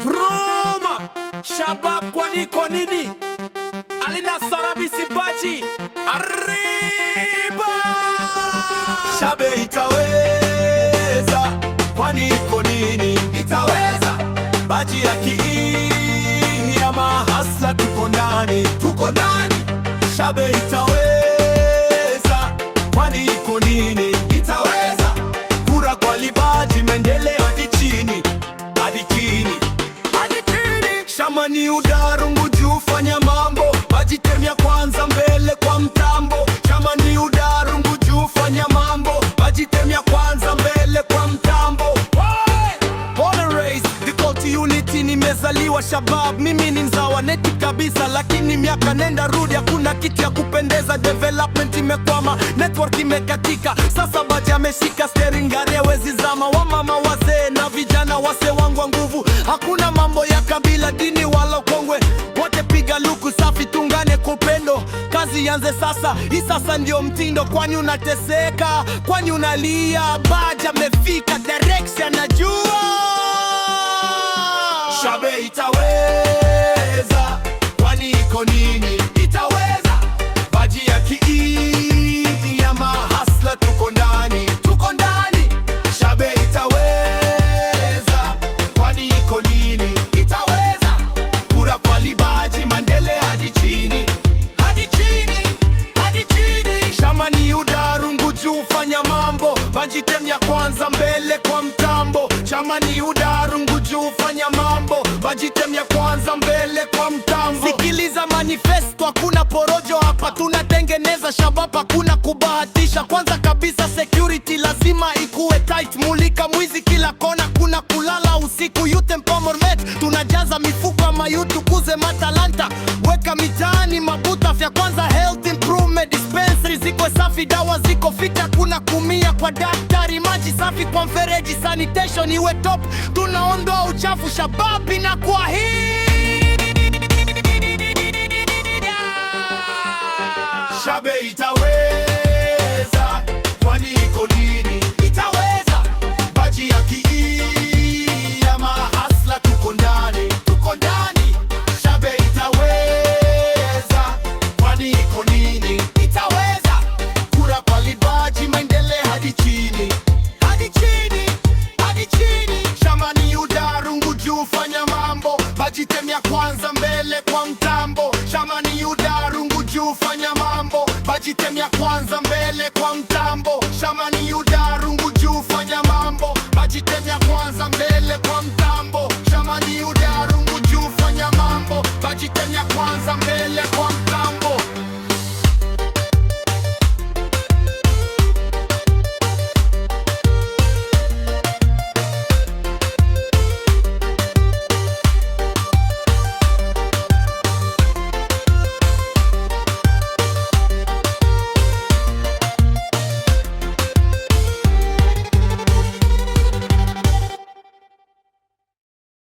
Roma Shabab kwa nini Alina Sarabisi Baji Arriba Shabe itaweza, kwani nini itaweza. Baji ya kiini ya mahasla, tuko ndani. Shabe itaweza, kwani nini itaweza. Kura kwa Libaji, maendeleo hadi chini, hadi chini. Shama ni udarungu juu, fanya mambo. Baji temya kwanza, mbele kwa mtambo. Shama ni udarungu juu, fanya mambo. Baji temya kwanza, mbele kwa mtambo. Born and raised, the call to unity. Nimezaliwa Shabab, mimi ni mzawa neti kabisa. Lakini miaka nenda rudi, hakuna kitu ya kupendeza. Development imekwama, network imekatika. Sasa Baji ameshika steering, gari hawezi zama. Wamama, wazee na vijana, wase wangu wa nguvu. Hakuna mambo ya kabila, dini wala kongwe. Wote piga luku safi, tungane kwa upendo. Kazi yanze sasa, hii sasa ndio mtindo. Kwani unateseka, kwani unalia? Baji amefika, direction najua. Shabe itaweza, kwani nini itaweza. Baji ya kiini ya mahasla, tuko ndani. Shabe itaweza, kwani nini itaweza. Kura kwa Libaji, maendeleo hadi chini, hadi chini. Shama ni udarungu juu, fanya mambo. Baji temya kwanza, mbele kwa mtambo. Shama ni udarungu juu, fanya mambo. Baji temya kwanza, mbele kwa mtambo. Sikiliza manifesto, hakuna porojo hapa, tunatengeneza Shabab, hakuna kubahatisha. Kwanza kabisa security lazima ikuwe tight. Mulika mwizi kila kona, kuna kulala usiku. Youth empowerment, tunajaza mifuko ama youth, kuze matalanta. Weka mitaani mabuta, vya kwanza health improvement. Dispensary ziko safi, dawa ziko fita, kuna kumia kwa daktari. Maji safi kwa mfereji, sanitation iwe top. Tunaondoa uchafu, Shabab inakuwa hii. Shabe ita